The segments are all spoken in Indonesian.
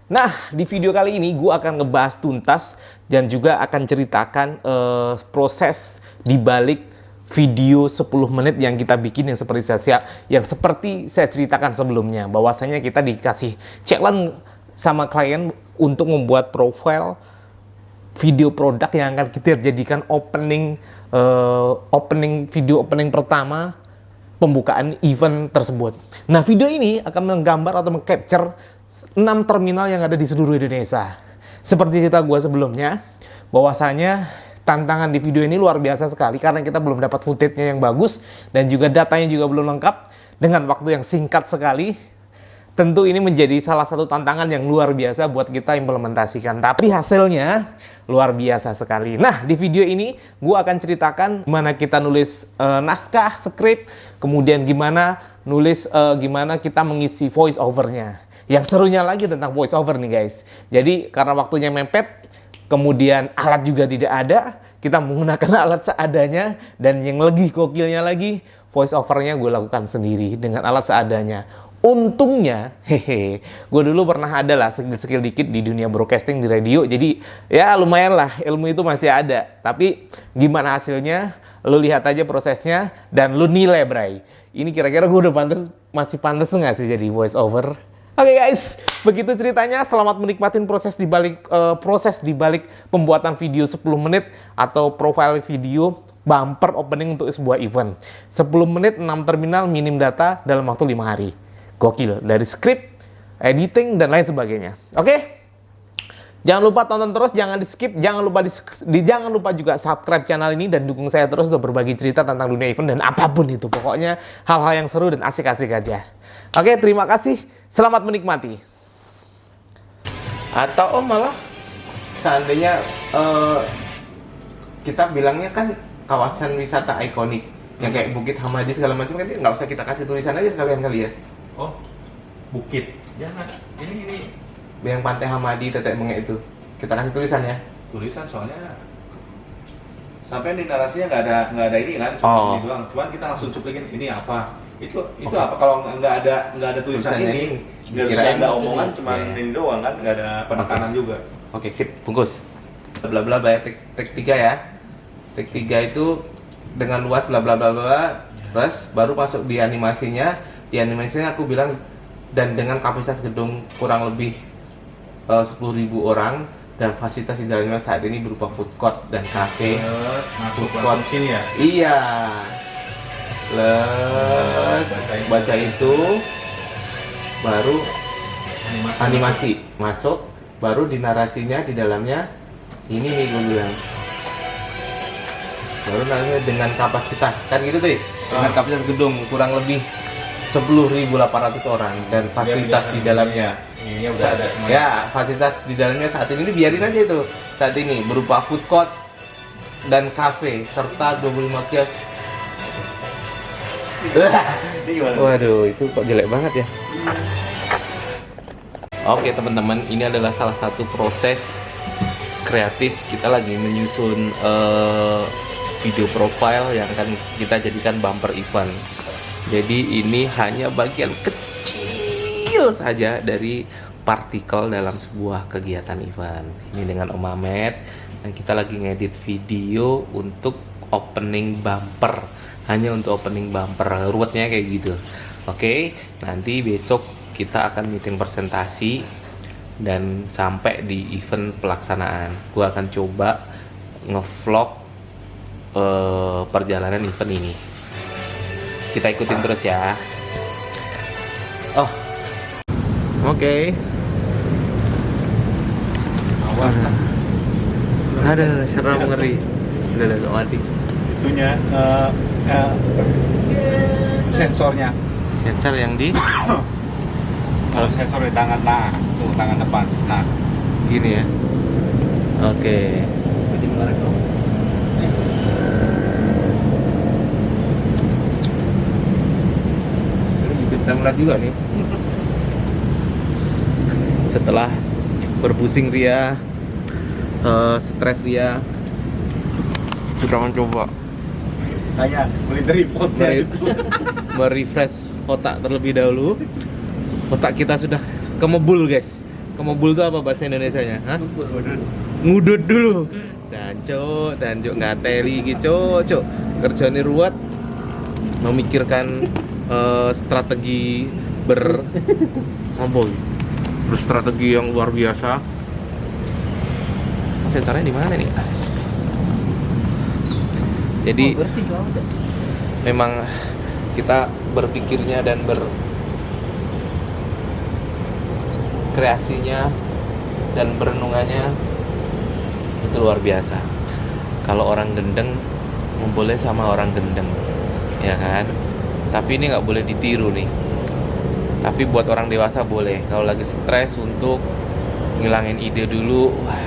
Nah, di video kali ini gue akan ngebahas tuntas dan juga akan ceritakan proses di balik video 10 menit yang kita bikin yang seperti saya ceritakan sebelumnya. Bahwasanya kita dikasih challenge sama klien untuk membuat profile video produk yang akan kita jadikan opening pertama pembukaan event tersebut. Nah, video ini akan menggambar atau mengcapture 6 terminal yang ada di seluruh Indonesia. Seperti cerita gue sebelumnya, bahwasanya tantangan di video ini luar biasa sekali karena kita belum dapat footage-nya yang bagus dan juga datanya juga belum lengkap dengan waktu yang singkat sekali. Tentu ini menjadi salah satu tantangan yang luar biasa buat kita implementasikan. Tapi hasilnya luar biasa sekali. Nah, di video ini gue akan ceritakan gimana kita nulis naskah, skrip, kemudian gimana kita mengisi voice over-nya. Yang serunya lagi tentang voice over nih guys. Jadi karena waktunya mepet, kemudian alat juga tidak ada, kita menggunakan alat seadanya, dan yang lebih gokilnya lagi, voice over-nya gue lakukan sendiri dengan alat seadanya. Untungnya, gue dulu pernah ada lah skill dikit di dunia broadcasting di radio, jadi ya lumayan lah, ilmu itu masih ada. Tapi gimana hasilnya, lu lihat aja prosesnya, dan lu nilai bray. Ini kira-kira gue udah masih pantas nggak sih jadi voice over? Oke guys, begitu ceritanya. Selamat menikmatin proses di balik pembuatan video 10 menit atau profile video bumper opening untuk sebuah event. 10 menit 6 terminal minim data dalam waktu 5 hari. Gokil, dari skrip, editing, dan lain sebagainya. Oke? Jangan lupa tonton terus, jangan di skip, jangan lupa juga subscribe channel ini dan dukung saya terus untuk berbagi cerita tentang dunia event dan apapun itu. Pokoknya hal-hal yang seru dan asik-asik aja. Oke, terima kasih. Selamat menikmati. Atau malah seandainya kita bilangnya kan kawasan wisata ikonik yang kayak Bukit Hamadi segala macam, kan nggak usah kita kasih tulisan aja sekalian kali ya. Oh, bukit. Jangan. Ini Yang Pantai Hamadi, Tetek Bengek itu. Kita kasih tulisan ya. tulisan soalnya sampai di narasinya nggak ada ini kan, cuma ini doang. Cuman kita langsung cuplikin ini apa. Itu apa kalau nggak ada tulisan ini, nggak ada omongan, cuma ini doang kan, nggak ada penekanan juga. Oke, sip, bungkus. Bla bla bla, take 3 ya. Take 3 itu dengan luas bla bla bla bla. Terus baru masuk di animasinya. Di animasinya aku bilang dan dengan kapasitas gedung kurang lebih 10.000 orang dan fasilitas di dalamnya saat ini berupa food court dan cafe. Masuk food sini ya? Iya. Baca itu baru animasi masuk, baru di narasinya di dalamnya ini nih gue bilang. Baru nanti dengan kapasitas kan gitu tuh, dengan kapasitas gedung kurang lebih 10.800 orang dan fasilitas di dalamnya. Ini udah ada semuanya. Ya, fasilitas di dalamnya saat ini biarin aja itu. Saat ini berupa food court dan cafe serta 25 kios. Waduh, itu kok jelek banget ya. Oke teman-teman, ini adalah salah satu proses kreatif kita lagi menyusun video profile yang akan kita jadikan bumper event. Jadi ini hanya bagian kecil saja dari partikel dalam sebuah kegiatan event. Ini dengan Om Mamet dan kita lagi ngedit video untuk opening bumper. Hanya untuk opening bumper, ruwetnya kayak gitu. Oke, nanti besok kita akan meeting presentasi dan sampai di event pelaksanaan. Gua akan coba ngevlog perjalanan event ini. Kita ikutin terus ya. Oh, oke. Awas lah. Ada serem ngeri. Udah mati. Itunya sensornya. Sensor yang di Kalau sensor di tangan, nah tuh tangan depan, nah gini ya. Oke. jadi menarik dong. Kita melihat juga nih. Setelah berpusing Ria, stres Ria, kita akan coba Kayak beli tripodnya itu. merefresh otak terlebih dahulu. Otak kita sudah kemebul guys, Kemobul itu apa bahasa Indonesianya? Hah? Ngudut dulu. Dan cuk ngateli iki cuk. Kerjane ruwet. Memikirkan strategi berstrategi yang luar biasa. Sensornya di mana nih? Jadi bersih juga. memang kita berpikirnya dan kreasinya dan berenungannya itu luar biasa. Kalau orang gendeng boleh sama orang gendeng, ya kan? Tapi ini nggak boleh ditiru nih. Tapi buat orang dewasa boleh. Kalau lagi stres untuk ngilangin ide dulu. Wah,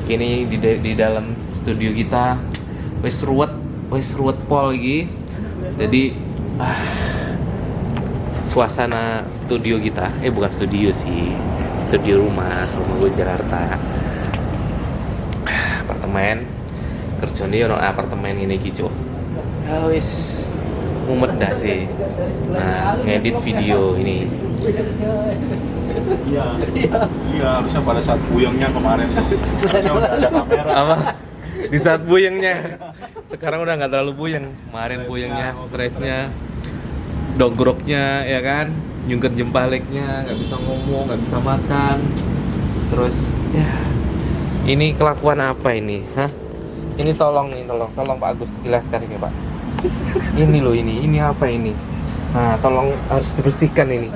ini di dalam studio kita wes ruwet pol lagi. Jadi suasana studio kita, bukan studio sih, studio rumah gue Jakarta. Apartemen kerjane ono apartemen ini iki, Cuk. Ya wis mumet dah sih. Nah, ngedit video ini. Iya, harusnya pada saat buyangnya kemarin harusnya udah ada kamera. Apa? Di saat buyengnya. Sekarang udah nggak terlalu buyeng. Kemarin buyengnya, stresnya, dogroknya, ya kan, nyungket jempaleknya, nggak bisa ngomong, nggak bisa makan. Terus, ya, ini kelakuan apa ini? Hah? Ini tolong Pak Agus jelaskan ini Pak. Ini loh ini apa ini? Nah, tolong harus dibersihkan ini.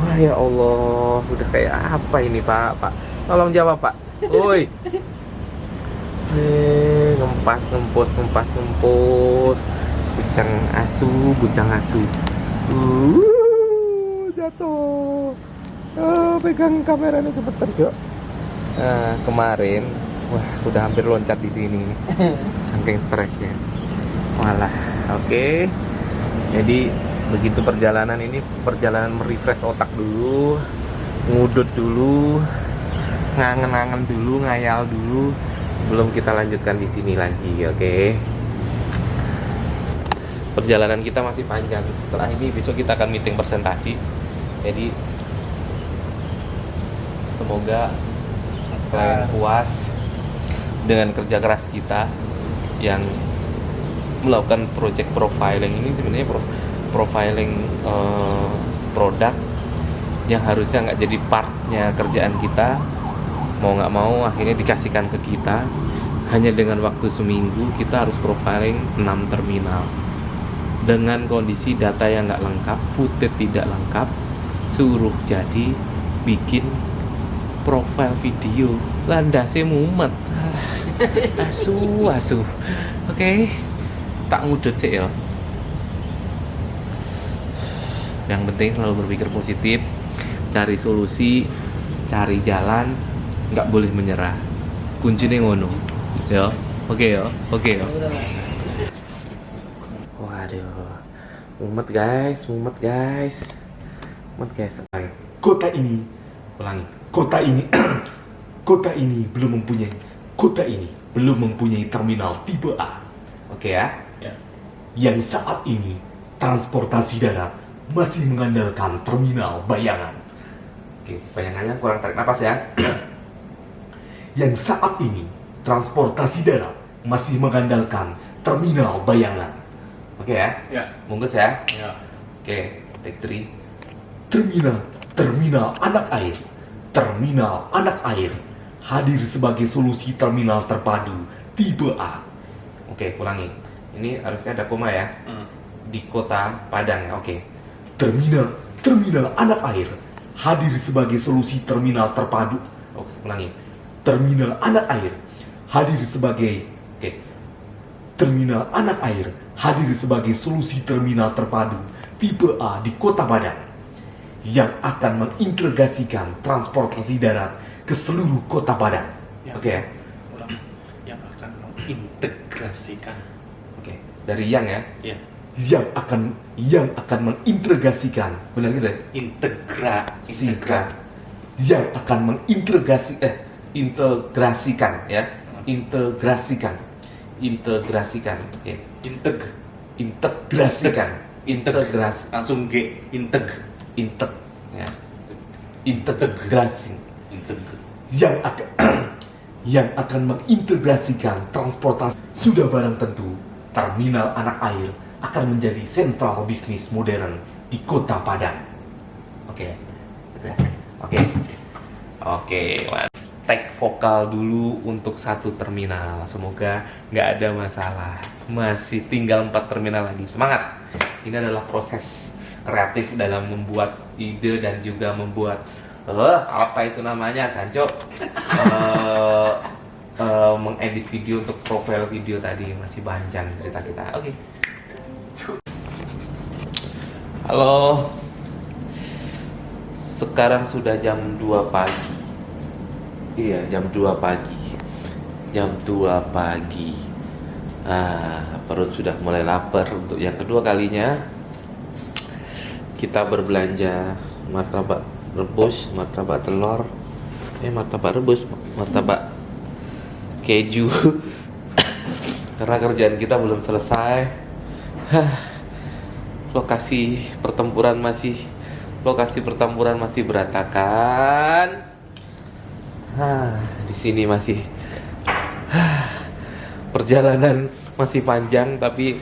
Wah ya Allah, udah kayak apa ini Pak? Tolong jawab Pak. Woi. Ngempos. Bujang asu. Jatuh. Pegang kameranya cepet terjok. Nah, kemarin, wah, udah hampir loncat di sini, saking stresnya. Walah, oke. Jadi begitu perjalanan merefresh otak dulu, ngudut dulu, ngangen-ngangen dulu, ngayal dulu, sebelum kita lanjutkan di sini lagi, oke? Perjalanan kita masih panjang. Setelah ini besok kita akan meeting presentasi. Jadi semoga klien puas dengan kerja keras kita yang melakukan project profiling ini. Sebenarnya profiling produk yang harusnya nggak jadi partnya kerjaan kita, mau nggak mau akhirnya dikasihkan ke kita. Hanya dengan waktu seminggu kita harus profiling 6 terminal dengan kondisi data yang nggak lengkap, footage tidak lengkap, suruh jadi bikin profile video, landasnya mumet. Asu. Oke. Tak ngudut sih ya. Yang penting selalu berpikir positif, cari solusi, cari jalan, nggak boleh menyerah. Kuncinya ngono. Ya. Oke ya. Waduh. Mumet guys. Kota ini Ulangi. kota ini belum mempunyai terminal tipe A. Oke ya. Yang saat ini transportasi darat masih mengandalkan terminal bayangan. Oke, bayangannya kurang tarik napas ya. Yang saat ini transportasi darat masih mengandalkan terminal bayangan. Oke ya. Ya. Bungkus ya. Ya. Oke, take 3. Terminal anak air hadir sebagai solusi terminal terpadu tipe A. Oke, ulangi. Ini harusnya ada koma ya. Di kota Padang ya. Oke. Terminal anak air hadir sebagai solusi terminal terpadu. Oke, ulangi. Terminal anak air hadir sebagai Oke. Terminal anak air hadir sebagai solusi terminal terpadu tipe A di Kota Padang yang akan mengintegrasikan transportasi darat ke seluruh Kota Padang. Oke ya? Yang akan mengintegrasikan. Oke. Dari yang ya. Ya. Yang akan mengintegrasikan, benar gitu ya? Integrasikan. Yang akan integrasikan ya. Integrasikan. Oke. Integrasikan. Langsung G. Ya. Integrasi. yang akan yang akan mengintegrasikan transportasi. Sudah barang tentu, terminal anak air akan menjadi sentral bisnis modern di Kota Padang. Oke. Tag vokal dulu untuk 1 terminal. Semoga nggak ada masalah. Masih tinggal 4 terminal lagi. Semangat! Ini adalah proses kreatif dalam membuat ide dan juga membuat apa itu namanya kan, Cok? Mengedit video untuk profil video tadi. Masih panjang cerita kita. Oke. Halo. Sekarang sudah jam 2 pagi. Iya, jam 2 pagi. Jam 2 pagi. Perut sudah mulai lapar. Untuk yang kedua kalinya kita berbelanja martabak rebus, martabak telur, martabak rebus, martabak keju. Karena kerjaan kita belum selesai. Lokasi pertempuran masih berantakan. Di sini masih perjalanan masih panjang, tapi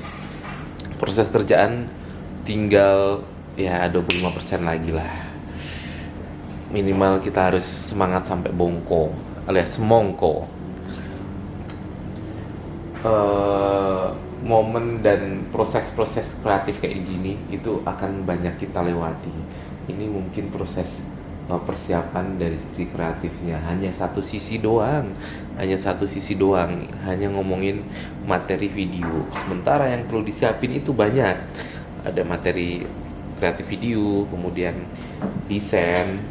proses kerjaan tinggal ya 25% lagi lah. Minimal kita harus semangat sampai bongko alias semongko. Momen dan proses-proses kreatif kayak gini itu akan banyak kita lewati. Ini mungkin proses persiapan dari sisi kreatifnya hanya satu sisi doang, hanya ngomongin materi video. Sementara yang perlu disiapin itu banyak. Ada materi kreatif video, kemudian desain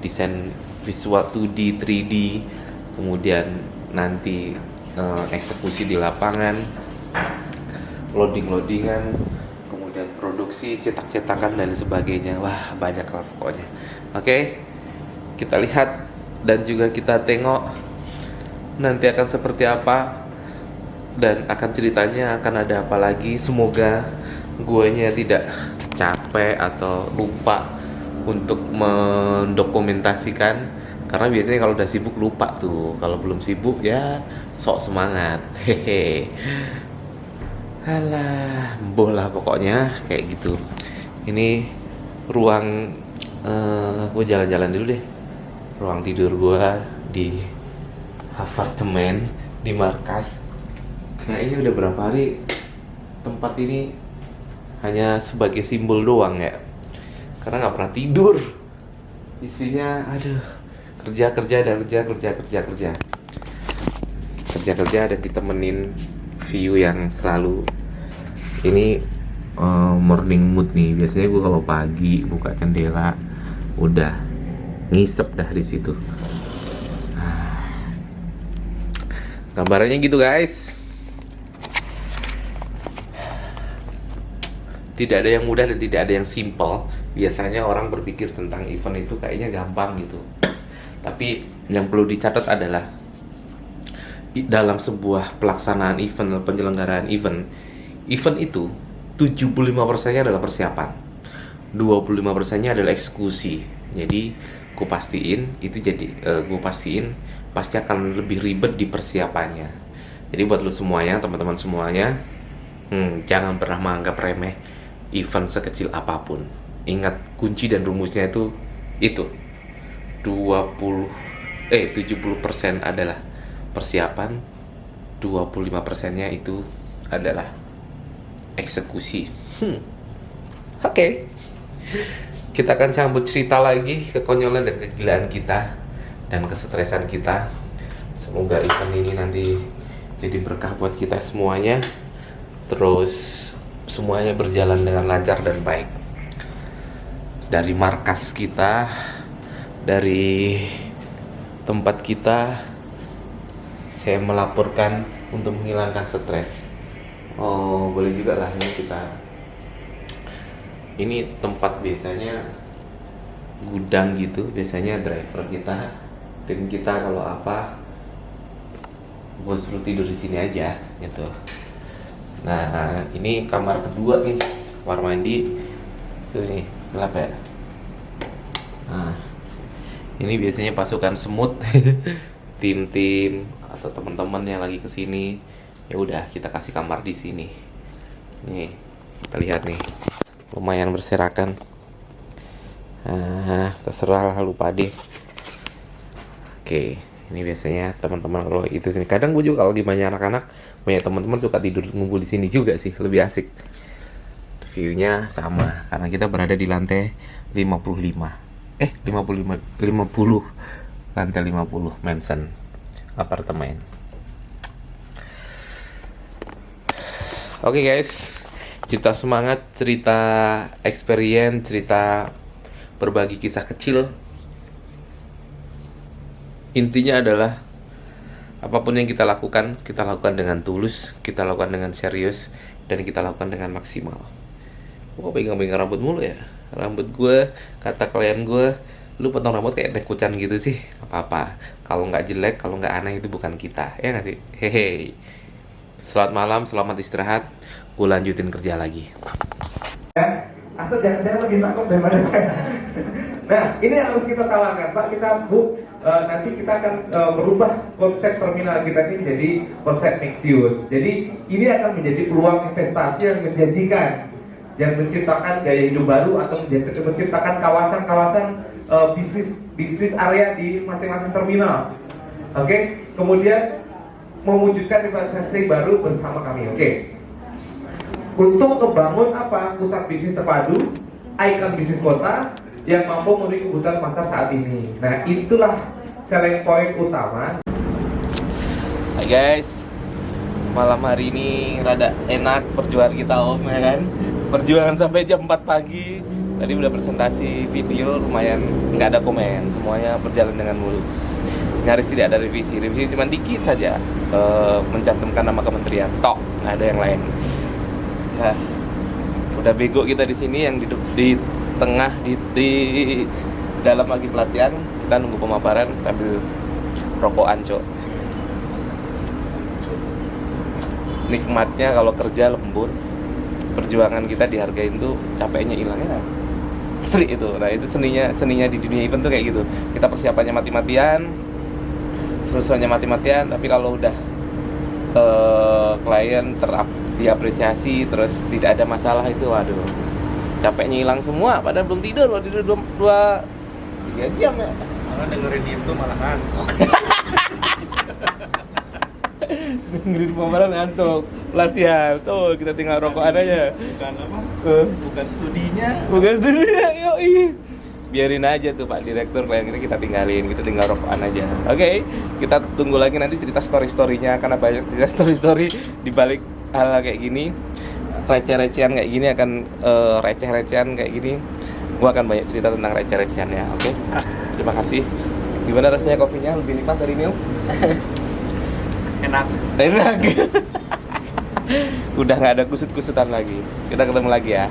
visual 2D, 3D, kemudian nanti eksekusi di lapangan, loadingan, kemudian produksi, cetak-cetakan dan sebagainya. Wah, banyak lah pokoknya. Oke, kita lihat dan juga kita tengok nanti akan seperti apa dan akan ceritanya akan ada apa lagi. Semoga guanya tidak capek atau lupa untuk mendokumentasikan, karena biasanya kalau udah sibuk lupa tuh, kalau belum sibuk ya sok semangat. Hehe. Alah, bola pokoknya kayak gitu. Ini ruang gue jalan-jalan dulu deh. Ruang tidur gue di apartemen di markas. Kayaknya udah berapa hari tempat ini hanya sebagai simbol doang ya, karena nggak pernah tidur. Isinya kerja dan ditemenin view yang selalu ini morning mood nih. Biasanya gue kalau pagi buka jendela udah ngisep dah di situ. Gambarannya gitu guys. Tidak ada yang mudah dan tidak ada yang simple. Biasanya orang berpikir tentang event itu kayaknya gampang gitu. Tapi yang perlu dicatat adalah dalam sebuah pelaksanaan event, penyelenggaraan event itu 75%-nya adalah persiapan, 25%-nya adalah eksekusi. Jadi gue pastiin pasti akan lebih ribet di persiapannya. Jadi buat lu semuanya, teman-teman semuanya, jangan pernah menganggap remeh event sekecil apapun. Ingat, kunci dan rumusnya itu 70% adalah persiapan, 25%-nya itu adalah eksekusi. Oke. Kita akan sambut cerita lagi kekonyolan dan kegilaan kita dan kesetresan kita. Semoga event ini nanti jadi berkah buat kita semuanya. Terus semuanya berjalan dengan lancar dan baik. Dari markas kita, dari tempat kita, saya melaporkan untuk menghilangkan stres. Oh, boleh juga lah ya kita. Ini tempat biasanya gudang gitu. Biasanya driver kita, tim kita kalau apa, gue suruh tidur di sini aja gitu. Nah, ini kamar kedua nih, kamar mandi. Tuh nih, gelap ya. Nah, Ini biasanya pasukan semut, tim-tim atau teman-teman yang lagi kesini. Ya udah, kita kasih kamar di sini. Nih, kita lihat nih, lumayan berserakan. Terserah lah, lupa deh. Oke, ini biasanya teman-teman kalau itu sini. Kadang gue juga kalau di banyak anak-anak, banyak teman-teman suka tidur ngumpul di sini juga sih, lebih asik. View-nya sama karena kita berada di lantai 55. 50 lantai 50 mansion apartemen. Oke guys, cerita semangat, cerita experience, cerita berbagi kisah kecil. Intinya adalah apapun yang kita lakukan dengan tulus, kita lakukan dengan serius, dan kita lakukan dengan maksimal. Kok pegang-pegang rambut mulu ya? Rambut gue, kata klien gue, lu potong rambut kayak dekucan gitu sih. Apa-apa, kalau nggak jelek, kalau nggak aneh itu bukan kita, ya nggak sih? Hehe. Selamat malam, selamat istirahat. Gue lanjutin kerja lagi. Atau jangan-jangan lebih takut daripada saya. Nah, ini yang harus kita tawarkan, Pak. Nanti kita akan merubah konsep terminal kita ini menjadi konsep mixed use. Jadi ini akan menjadi peluang investasi yang menjanjikan, yang menciptakan gaya hidup baru atau menciptakan kawasan-kawasan bisnis area di masing-masing terminal. Oke, kemudian mewujudkan investasi baru bersama kami. Oke. Untuk membangun apa? Pusat bisnis terpadu, ikon bisnis kota yang mampu memenuhi kebutuhan pasar saat ini. Nah, itulah selling point utama. Hai guys, malam hari ini rada enak perjuangan kita om ya kan. Perjuangan sampai jam 4 pagi. Tadi udah presentasi video, lumayan nggak ada komen, semuanya berjalan dengan mulus. Nyaris tidak ada revisi cuma dikit saja, mencantumkan nama kementerian, tok, nggak ada yang lain. Nah, udah bego kita di sini, yang di tengah di dalam lagi pelatihan, kita nunggu pemaparan sambil rokokan cok. Nikmatnya kalau kerja lembur, perjuangan kita dihargain tuh, capeknya hilang ya. Asli itu. Nah, itu seninya di dunia event tuh kayak gitu. Kita persiapannya mati-matian, seru-serunya mati-matian, tapi kalau udah klien diapresiasi terus tidak ada masalah, itu waduh, capeknya hilang semua. Padahal belum tidur 2-3 jam ya. Malah dengerin itu malah ngantuk. Dengerin pemaparan ngantuk. Latihan tuh, kita tinggal rokokan aja. Bukan apa? Bukan studinya. Yoi. Biarin aja tuh Pak Direktur, klien kita tinggalin, kita tinggal rokokan aja. Oke, kita tunggu lagi nanti cerita story-storynya, karena banyak cerita story-story di balik hal kayak gini. Receh-recehan kayak gini akan receh-recehan kayak gini. Gua akan banyak cerita tentang receh-recehannya. Oke. Terima kasih. Gimana rasanya kopinya? Lebih nikmat dari ini, Om? Enak. Udah nggak ada kusut-kusutan lagi. Kita ketemu lagi ya.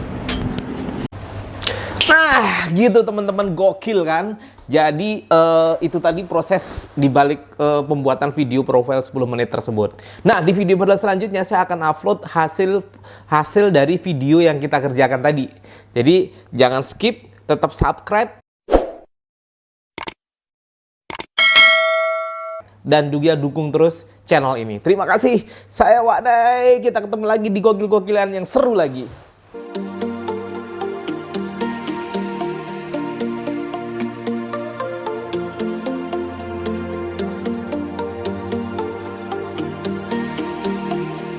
Nah, gitu teman-teman, gokil kan? Jadi itu tadi proses dibalik pembuatan video profile 10 menit tersebut. Nah, di video selanjutnya saya akan upload hasil dari video yang kita kerjakan tadi. Jadi jangan skip, tetap subscribe. Dan juga dukung terus channel ini. Terima kasih. Saya Wadai. Kita ketemu lagi di gokil-gokilan yang seru lagi.